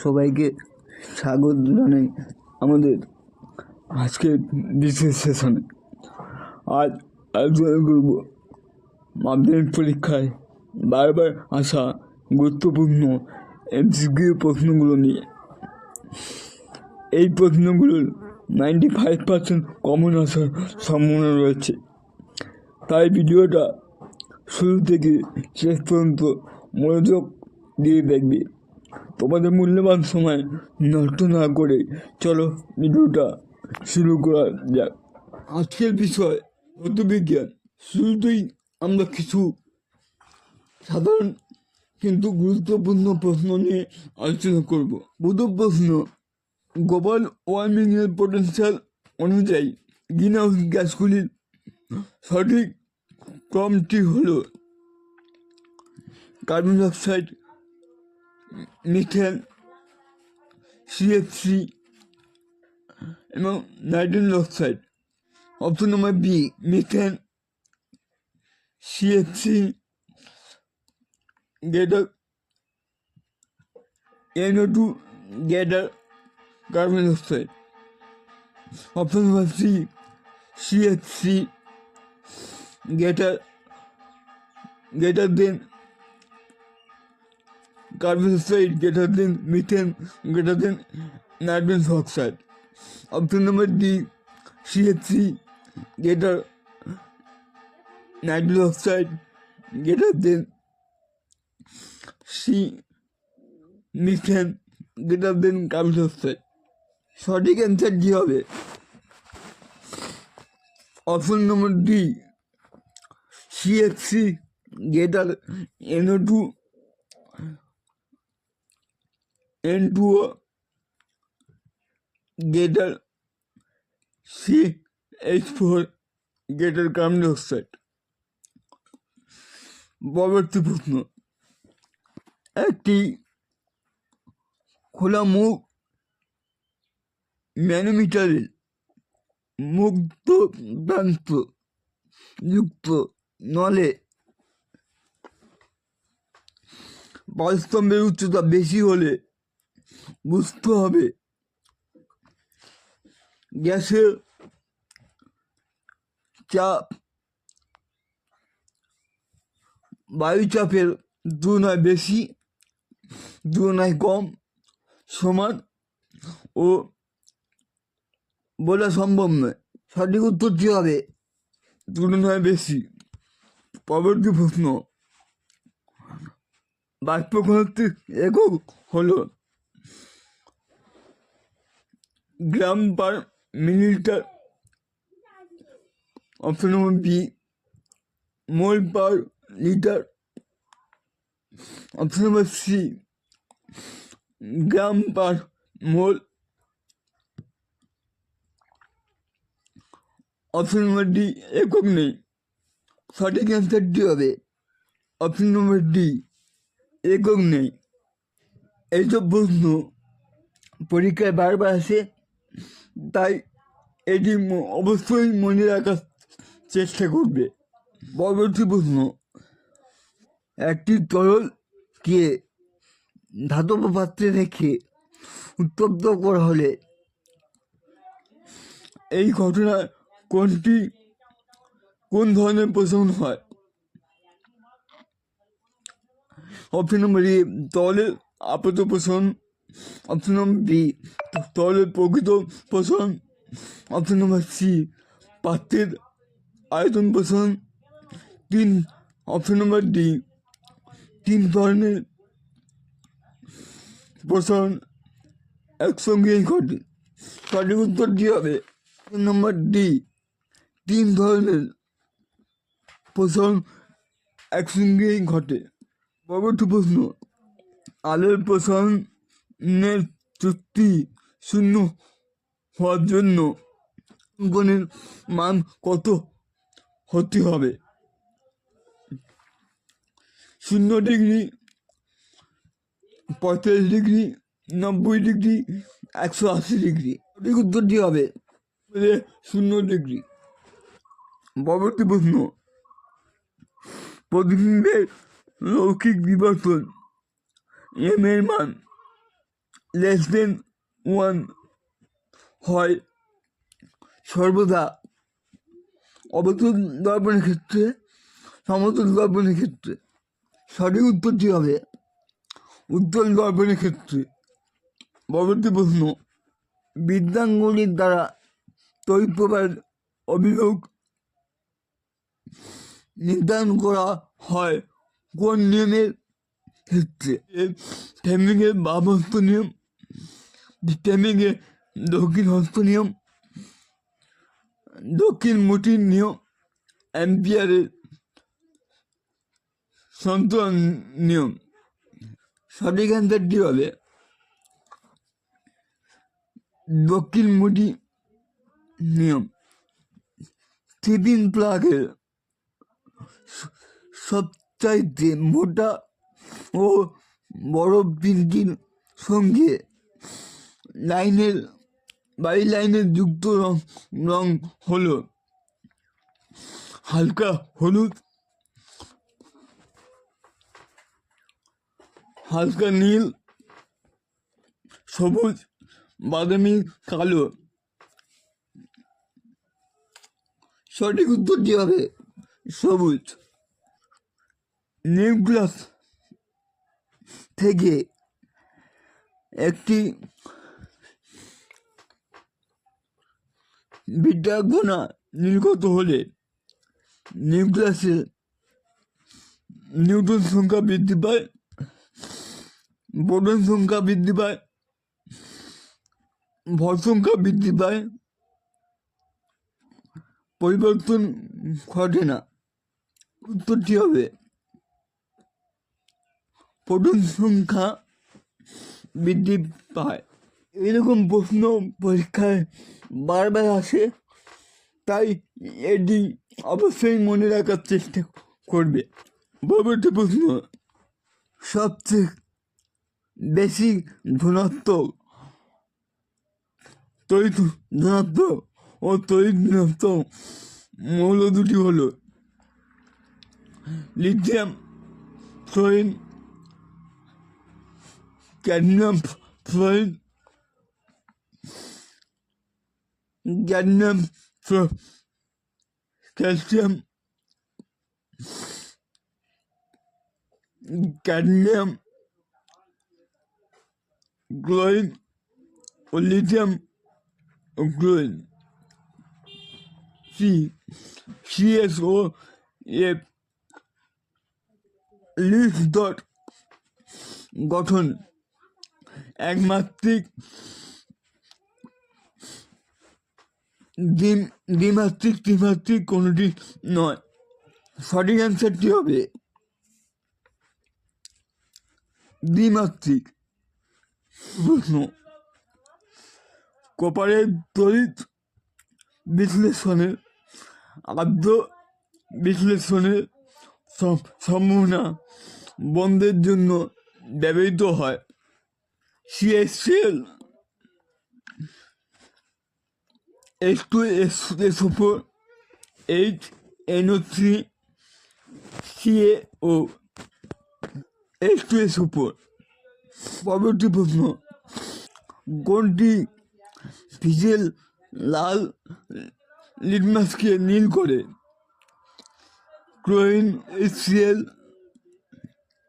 সবাইকে স্বাগত জানাই আমাদের আজকের বিশেষ সেশনে। আজ আলোচনা করব মাধ্যমিক পরীক্ষায় বারবার আসা গুরুত্বপূর্ণ এমসিকিউ প্রশ্নগুলো নিয়ে। এই প্রশ্নগুলোর 95% কমন আসার সম্ভাবনা রয়েছে, তাই ভিডিওটা শুরু থেকে শেষ পর্যন্ত মনোযোগ দিয়ে দেখবে। তোমাদের মূল্যবান সময় নষ্ট না করে চলো ভিডিওটা শুরু করা যাক। আজকের বিষয় ভৌতবিজ্ঞান। শুরুতেই আমরা কিছু সাধারণ কিন্তু গুরুত্বপূর্ণ প্রশ্ন নিয়ে আলোচনা করব। প্রথম প্রশ্ন, গ্লোবাল ওয়ার্মিংয়ের পোটেনশিয়াল অনুযায়ী গ্রিন হাউস গ্যাসগুলির সঠিক ক্রমটি হলো কার্বন ডাইঅক্সাইড, মিথেন, সিএফসি এবং nitrogen oxide. Option number B, methane, CFC greater NO2 greater carbon dioxide. Option number C, CFC greater than carbon dioxide, greater than methane, greater than nitrogen oxide. Option number D, CFC greater nitrogen oxide, greater than methane, greater than carbon dioxide. সঠিক answer কী হবে? Option number D, CFC greater NO2 N2O greater CH4 greater carbon dioxide. পরবর্তী প্রশ্ন, একটি খোলা মুখ ম্যানোমিটারের মুক্ত প্রান্ত যুক্ত নলে পারস্তম্ভের উচ্চতা বেশি হলে বুঝতে হবে গ্যাসের চাপ বায়ুচাপের তুলনায় বেশি, তুলনায় কম, সমান ও বলা সম্ভব নয়। সঠিক উত্তরটি হবে তুলনায় বেশি। পরবর্তী প্রশ্ন, বাষ্প ঘনত্বের একক হলো gram per millilitre. Option number B, mole per litre. Option number C, gram per mole. Option number D, একক নেই। সঠিক অ্যান্সারটি হবে অপশন নম্বর ডি, একক নেই। এইসব প্রশ্ন পরীক্ষায় বারবার আসে, তাই এটি অবশ্যই মনে রাখার চেষ্টা করবে। পরবর্তী প্রশ্ন, একটি তরলকে ধাতব পাত্রে রেখে উত্তপ্ত করা হলে এই ঘটনায় কোন ধরনের প্রসারণ হয়? অপশন নম্বর এ, তরলের আপাত প্রসারণ। অপশন নম্বর বি, তরলের প্রকৃত প্রসারণ। অপশন নম্বর সি, পাত্রের আয়তন প্রসারণ। অপশন নম্বর ডি, 3 ধরনের প্রসারণ একসঙ্গেই ঘটে। সঠিক উত্তরটি হবে অপশন নম্বর ডি, 3 ধরনের প্রসারণ একসঙ্গেই ঘটে। পরবর্তী প্রশ্ন, আলোর প্রসারণের শক্তি শূন্য হওয়ার জন্য কোণের মান কত হতে হবে? 0 ডিগ্রি, 45 ডিগ্রি, 90 ডিগ্রি, 180 ডিগ্রি। সঠিক উত্তরটি হবে 0 ডিগ্রি। পরবর্তী প্রশ্ন, প্রতিবিম্বের রৈখিক বিবর্তন এর মান লেস দেন 1 হয় সর্বদা অবতল দর্পণের ক্ষেত্রে, সমতল দর্পণের ক্ষেত্রে। সঠিক উত্তরটি হবে উত্তল দর্পণের ক্ষেত্রে। পরবর্তী প্রশ্ন, বিদ্যাঙ্গুলির দ্বারা তড়িৎ প্রবাহের অভিমুখ নির্ধারণ করা হয় কোন নিয়মের ক্ষেত্রে? ফ্লেমিংয়ের বাম হস্ত নিয়ম, ফ্লেমিংয়ের দক্ষিণ হস্ত নিয়ম, দক্ষিণ মুঠির নিয়ম, অ্যাম্পিয়ারের সন্তরণ নিয়ম। সঠিক অ্যান্সারটি হবে দক্ষিণ মুঠি নিয়ম। 3-pin প্লাগের সবচাইতে মোটা ও বড় পিনটির সঙ্গে লাইনের বাড়ি লাইনের যুক্ত রং হলো হালকা হলুদ, হালকা নীল, সবুজ, বাদামি, কালো। সঠিক উত্তরটি হবে সবুজ। নিউক্লিয়াস থেকে একটি বিটা কণা নির্গত হলে নিউক্লিয়াসে নিউট্রন সংখ্যা বৃদ্ধি পায়, প্রোটন সংখ্যা বৃদ্ধি পায়, ভর সংখ্যা বৃদ্ধি পায়, পরিবর্তন ঘটে না। উত্তরটি হবে প্রোটন সংখ্যা বৃদ্ধি পায়। এরকম প্রশ্ন পরীক্ষায় বারবার আসে, তাই এটি অবশ্যই মনে রাখার চেষ্টা করবে। পরবর্তী প্রশ্ন, সবচেয়ে বেশি ধনাত্মক তড়িৎ ধনাত্মক ও তড়িৎ ঋণাত্মক মৌল দুটি হলো lithium fluorine, cadmium fluorine, cadmium calcium, cadmium chlorine ও লিথিয়াম ক্লোরিন। CSO এর লিস ডট গঠন একমাত্রিক, দ্বিমাত্রিক, ত্রিমাত্রিক কোনোটি নয়। সঠিক অ্যান্সারটি হবে দ্বিমাত্রিক। প্রশ্ন, কপারের তড়িৎ বিশ্লেষণের আদ্য বিশ্লেষণের সম্ভাবনা বন্ধের জন্য ব্যবহৃত হয় CaCl, H2SO4, HNO3, CaO, H2SO4। পরবর্তী প্রশ্ন, কোনটি ভিজেল লাল লিটমাসকে নীল করে? Chlorine, HCl,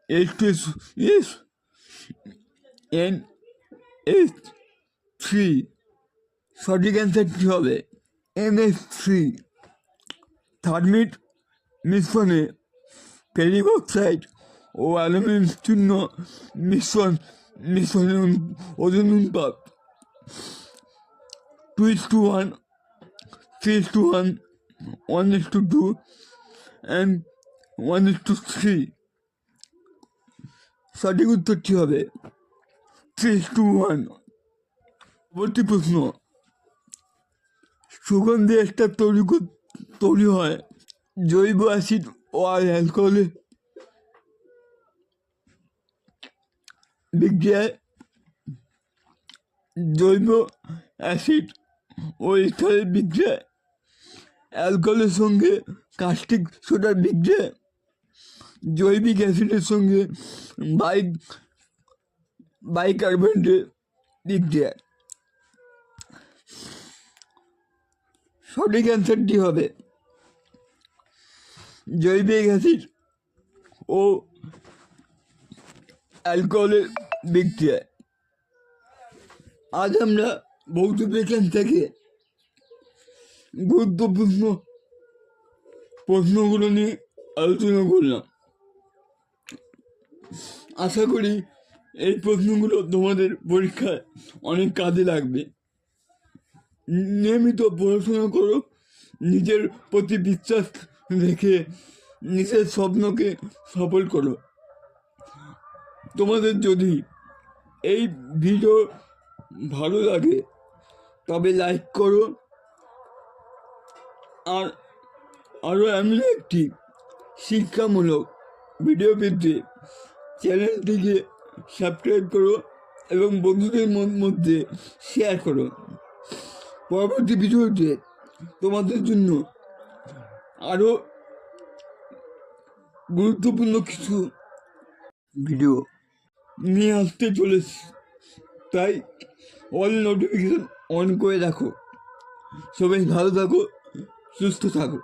H2S, NH3। সঠিক অ্যান্সারটি হবে NH3। থার্মিট মিশ্রণে ফেরিক অক্সাইড ও অ্যালুমিনিয়াম চূর্ণ মিশ্রণের ওজন অনুপাত 2:1, 3:1, 1:2 and 1:3। সঠিক উত্তরটি হবে 3:1। পরবর্তী প্রশ্ন, সুগন্ধি এস্টার তৈরি হয় জৈব অ্যাসিড ও অ্যালকোহলের বিক্রিয়ায়। জৈব অ্যাসিড ও এস্টারের বিক্রিয়ায়, অ্যালকোহলের সঙ্গে কাস্টিক সোডার বিক্রিয়ায়, জৈবিক অ্যাসিডের সঙ্গে বাইকার্বনেটের দিক দিয়ে সঠিক অ্যান্সারটি হবে জৈবিক অ্যাসিড ও অ্যালকোহলের দিক দিয়ে। আজ আমরা ভৌত বিজ্ঞান থেকে গুরুত্বপূর্ণ প্রশ্নগুলো নিয়ে আলোচনা করলাম। আশা করি এই প্রশ্নগুলো তোমাদের পরীক্ষায় অনেক কাজে লাগবে। নিয়মিত পড়াশোনা করো, নিজের প্রতি বিশ্বাস রেখে নিজের স্বপ্নকে সফল করো। তোমাদের যদি এই ভিডিও ভালো লাগে তবে লাইক করো, আর আরও এমন একটি শিক্ষামূলক ভিডিও পেতে চ্যানেলটিকে সাবস্ক্রাইব করো এবং বন্ধুদের মধ্যে শেয়ার করো। পরবর্তী ভিডিওতে তোমাদের জন্য আরও গুরুত্বপূর্ণ কিছু ভিডিও নিয়ে আসতে চলেছি, তাই অল নোটিফিকেশন অন করে রাখো। সবাই ভালো থাকো, সুস্থ থাকো।